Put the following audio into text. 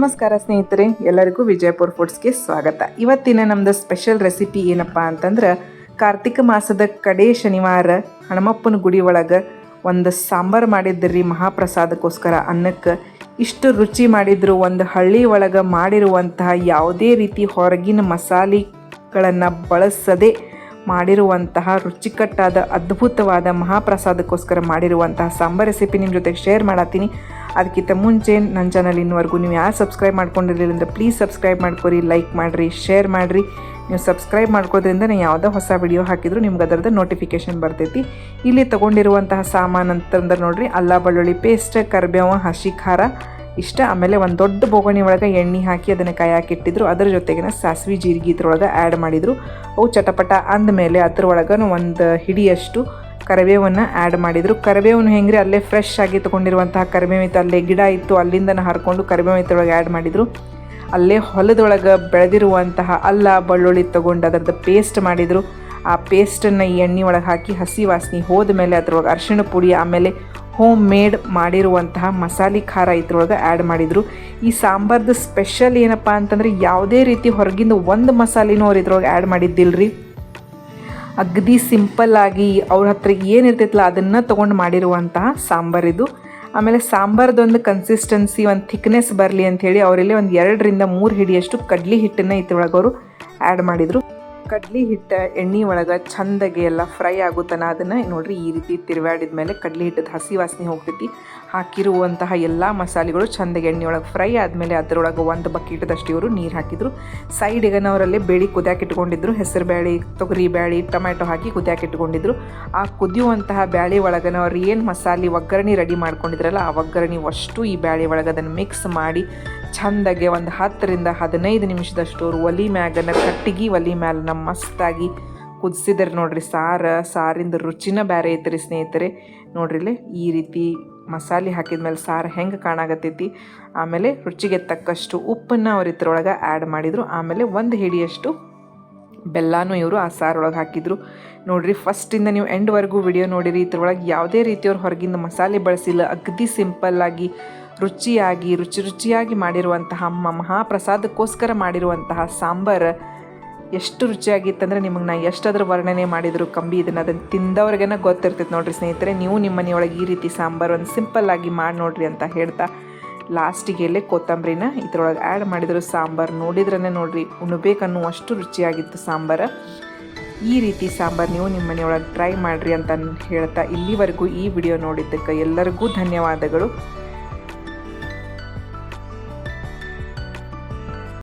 ನಮಸ್ಕಾರ ಸ್ನೇಹಿತರೆ, ಎಲ್ಲರಿಗೂ ವಿಜಯಪುರ ಫುಡ್ಸ್ಗೆ ಸ್ವಾಗತ. ಇವತ್ತಿನ ನಮ್ಮದು ಸ್ಪೆಷಲ್ ರೆಸಿಪಿ ಏನಪ್ಪ ಅಂತಂದ್ರೆ, ಕಾರ್ತಿಕ ಮಾಸದ ಕಡೆ ಶನಿವಾರ ಹನುಮಪ್ಪನ ಗುಡಿ ಒಳಗೆ ಒಂದು ಸಾಂಬಾರು ಮಾಡಿದ್ರಿ ಮಹಾಪ್ರಸಾದಕ್ಕೋಸ್ಕರ. ಅನ್ನಕ್ಕೆ ಇಷ್ಟು ರುಚಿ ಮಾಡಿದ್ರು. ಒಂದು ಹಳ್ಳಿ ಒಳಗೆ ಮಾಡಿರುವಂತಹ ಯಾವುದೇ ರೀತಿ ಹೊರಗಿನ ಮಸಾಲೆಗಳನ್ನು ಬಳಸದೆ ಮಾಡಿರುವಂತಹ ರುಚಿಕಟ್ಟಾದ ಅದ್ಭುತವಾದ ಮಹಾಪ್ರಸಾದಕ್ಕೋಸ್ಕರ ಮಾಡಿರುವಂತಹ ಸಾಂಬಾರ್ ರೆಸಿಪಿ ನಿಮ್ಮ ಜೊತೆಗೆ ಶೇರ್ ಮಾಡತ್ತೀನಿ. ಅದಕ್ಕಿಂತ ಮುಂಚೆ ನನ್ನ ಚಾನಲ್ ಇನ್ನುವರೆಗೂ ನೀವು ಯಾರು ಸಬ್ಸ್ಕ್ರೈಬ್ ಮಾಡ್ಕೊಂಡಿರಲಿಲ್ಲ ಅಂದರೆ ಪ್ಲೀಸ್ ಸಬ್ಸ್ಕ್ರೈಬ್ ಮಾಡ್ಕೊರಿ, ಲೈಕ್ ಮಾಡಿರಿ, ಶೇರ್ ಮಾಡಿರಿ. ನೀವು ಸಬ್ಸ್ಕ್ರೈಬ್ ಮಾಡ್ಕೋದ್ರಿಂದ ನಾನು ಯಾವುದೋ ಹೊಸ ವಿಡಿಯೋ ಹಾಕಿದ್ರು ನಿಮ್ಗೆ ಅದರದ್ದು ನೋಟಿಫಿಕೇಷನ್ ಬರ್ತೈತಿ. ಇಲ್ಲಿ ತೊಗೊಂಡಿರುವಂತಹ ಸಾಮಾನು ಅಂತಂದ್ರೆ ನೋಡಿರಿ, ಅಲ್ಲ ಬೆಳ್ಳುಳ್ಳಿ ಪೇಸ್ಟ್, ಕರಿಬೇವು, ಹಸಿ ಖಾರ ಇಷ್ಟ. ಆಮೇಲೆ ಒಂದು ದೊಡ್ಡ ಬೋಗಣಿ ಒಳಗೆ ಎಣ್ಣೆ ಹಾಕಿ ಅದನ್ನು ಕಾಯಾಕಿಟ್ಟಿದ್ರು. ಅದರ ಜೊತೆಗಿನ ಸಾಸಿವೆ ಜೀರಿಗೆ ಇದ್ರೊಳಗೆ ಆ್ಯಡ್ ಮಾಡಿದರು. ಅವು ಚಟಪಟ ಅಂದಮೇಲೆ ಅದ್ರೊಳಗೆ ಒಂದು ಹಿಡಿಯಷ್ಟು ಕರಿಬೇವನ್ನು ಆ್ಯಡ್ ಮಾಡಿದರು. ಕರಿಬೇವನ್ನು ಹೆಂಗ್ರಿ ಅಲ್ಲೇ ಫ್ರೆಶ್ ಆಗಿ ತೊಗೊಂಡಿರುವಂತಹ ಕರಿಬೇವು ಇತ್ತು, ಅಲ್ಲೇ ಗಿಡ ಇತ್ತು, ಅಲ್ಲಿಂದ ಹರ್ಕೊಂಡು ಕರಿಬೇವು ಇದ್ರೊಳಗೆ ಆ್ಯಡ್ ಮಾಡಿದರು. ಅಲ್ಲೇ ಹೊಲದೊಳಗೆ ಬೆಳೆದಿರುವಂತಹ ಅಲ್ಲ ಬೆಳ್ಳುಳ್ಳಿ ತೊಗೊಂಡು ಅದರದ್ದು ಪೇಸ್ಟ್ ಮಾಡಿದರು. ಆ ಪೇಸ್ಟನ್ನು ಈ ಎಣ್ಣೆ ಒಳಗೆ ಹಾಕಿ ಹಸಿ ವಾಸನೆ ಹೋದ ಮೇಲೆ ಅದ್ರೊಳಗೆ ಅರಿಶಿಣ ಪುಡಿ ಆಮೇಲೆ ಹೋಮ್ ಮೇಡ್ ಮಾಡಿರುವಂತಹ ಮಸಾಲೆ ಖಾರ ಇದ್ರೊಳಗೆ ಆ್ಯಡ್ ಮಾಡಿದರು. ಈ ಸಾಂಬಾರ್ದು ಸ್ಪೆಷಲ್ ಏನಪ್ಪ ಅಂತಂದರೆ, ಯಾವುದೇ ರೀತಿ ಹೊರಗಿಂದ ಒಂದು ಮಸಾಲೆನೂ ಅವ್ರು ಇದ್ರೊಳಗೆ ಆ್ಯಡ್ ಮಾಡಿದ್ದಿಲ್ರಿ. ಅಗದಿ ಸಿಂಪಲ್ಲಾಗಿ ಅವ್ರ ಹತ್ರ ಏನಿರ್ತೈತಲ್ಲ ಅದನ್ನು ತೊಗೊಂಡು ಮಾಡಿರುವಂತಹ ಸಾಂಬಾರಿದು. ಆಮೇಲೆ ಸಾಂಬಾರ್ದೊಂದು ಕನ್ಸಿಸ್ಟೆನ್ಸಿ, ಒಂದು ಥಿಕ್ನೆಸ್ ಬರಲಿ ಅಂಥೇಳಿ ಅವರಲ್ಲಿ ಒಂದು 2 ರಿಂದ 3 ಹಿಡಿಯಷ್ಟು ಕಡ್ಲಿ ಹಿಟ್ಟನ್ನು ಇದ್ರೊಳಗೆ ಅವರು ಆ್ಯಡ್ ಮಾಡಿದರು. ಕಡ್ಲಿ ಹಿಟ್ಟು ಎಣ್ಣೆ ಒಳಗೆ ಚಂದಾಗಿ ಎಲ್ಲ ಫ್ರೈ ಆಗುತ್ತಾನ ಅದನ್ನು ನೋಡಿರಿ ಈ ರೀತಿ ತಿರುವಾಡಿದ ಮೇಲೆ ಕಡ್ಲಿ ಹಿಟ್ಟದ ಹಸಿ ವಾಸನೆ ಹೋಗ್ತೈತಿ. ಹಾಕಿರುವಂತಹ ಎಲ್ಲ ಮಸಾಲೆಗಳು ಚಂದಾಗಿ ಎಣ್ಣೆ ಒಳಗೆ ಫ್ರೈ ಆದಮೇಲೆ ಅದರೊಳಗೆ 1 ಬಕೆಟ್ದಷ್ಟು ಇವರು ನೀರು ಹಾಕಿದರು. ಸೈಡಿಗೆ ಅವರಲ್ಲಿ ಬೇಳೆ ಕುದಿಯಾಕಿಟ್ಕೊಂಡಿದ್ರು. ಹೆಸರು ಬೇಳೆ, ತೊಗರಿ ಬೇಳೆ, ಟೊಮ್ಯಾಟೊ ಹಾಕಿ ಕುದಿಯಾಕಿಟ್ಕೊಂಡಿದ್ರು. ಆ ಕುದಿಯುವಂತಹ ಬೇಳೆ ಒಳಗೆ ಅವ್ರು ಏನು ಮಸಾಲೆ ಒಗ್ಗರಣೆ ರೆಡಿ ಮಾಡ್ಕೊಂಡಿದ್ರಲ್ಲ ಆ ಒಗ್ಗರಣೆ ಅಷ್ಟು ಈ ಬೇಳೆ ಒಳಗೆ ಅದನ್ನು ಮಿಕ್ಸ್ ಮಾಡಿ ಚಂದಾಗೆ ಒಂದು 10 ರಿಂದ 15 ನಿಮಿಷದಷ್ಟು ಒಲಿ ಮ್ಯಾಗನ ಕಟ್ಟಿಗೆ ಒಲಿ ಮ್ಯಾಲನ್ನ ಮಸ್ತಾಗಿ ಕುದಿಸಿದ್ರೆ ನೋಡ್ರಿ. ಸಾರಿಂದ ರುಚಿನ ಬೇರೆ ಐತ್ರಿ ಸ್ನೇಹಿತರೆ. ನೋಡ್ರಿಲೆ ಈ ರೀತಿ ಮಸಾಲೆ ಹಾಕಿದ್ಮೇಲೆ ಸಾರು ಹೆಂಗೆ ಕಾಣಾಗತ್ತೈತಿ. ಆಮೇಲೆ ರುಚಿಗೆ ತಕ್ಕಷ್ಟು ಉಪ್ಪನ್ನು ಅವ್ರು ಇದ್ರೊಳಗೆ ಆ್ಯಡ್ ಮಾಡಿದರು. ಆಮೇಲೆ 1 ಹಿಡಿಯಷ್ಟು ಬೆಲ್ಲನೂ ಇವರು ಆ ಸಾರೊಳಗೆ ಹಾಕಿದರು. ನೋಡಿರಿ, ಫಸ್ಟಿಂದ ನೀವು ಎಂಡ್ವರೆಗೂ ವಿಡಿಯೋ ನೋಡಿರಿ. ಇದ್ರೊಳಗೆ ಯಾವುದೇ ರೀತಿಯವ್ರು ಹೊರಗಿಂದ ಮಸಾಲೆ ಬಳಸಿಲ್ಲ. ಅಗದಿ ಸಿಂಪಲ್ಲಾಗಿ ರುಚಿಯಾಗಿ ಮಾಡಿರುವಂತಹ ಮಹಾಪ್ರಸಾದಕ್ಕೋಸ್ಕರ ಮಾಡಿರುವಂತಹ ಸಾಂಬಾರು ಎಷ್ಟು ರುಚಿಯಾಗಿತ್ತಂದರೆ ನಿಮಗೆ ನಾ ಎಷ್ಟಾದ್ರೂ ವರ್ಣನೆ ಮಾಡಿದ್ರು ಕಮ್ಮಿ. ಅದನ್ನು ತಿಂದವ್ರಿಗೇನ ಗೊತ್ತಿರ್ತೈತೆ ನೋಡಿರಿ ಸ್ನೇಹಿತರೆ. ನೀವು ನಿಮ್ಮ ಮನೆಯೊಳಗೆ ಈ ರೀತಿ ಸಾಂಬಾರು ಒಂದು ಸಿಂಪಲ್ಲಾಗಿ ಮಾಡಿ ನೋಡಿರಿ ಅಂತ ಹೇಳ್ತಾ ಲಾಸ್ಟಿಗೆ ಎಲ್ಲೇ ಕೊತ್ತಂಬರಿನ ಇದ್ರೊಳಗೆ ಆ್ಯಡ್ ಮಾಡಿದ್ರು. ಸಾಂಬಾರು ನೋಡಿದ್ರೇ ನೋಡಿರಿ ಉಣ್ಬೇಕನ್ನುವಷ್ಟು ರುಚಿಯಾಗಿತ್ತು ಸಾಂಬಾರು. ಈ ರೀತಿ ಸಾಂಬಾರು ನೀವು ನಿಮ್ಮ ಮನೆಯೊಳಗೆ ಟ್ರೈ ಮಾಡಿರಿ ಅಂತ ಹೇಳ್ತಾ ಇಲ್ಲಿವರೆಗೂ ಈ ವಿಡಿಯೋ ನೋಡಿದ್ದಕ್ಕೆ ಎಲ್ಲರಿಗೂ ಧನ್ಯವಾದಗಳು.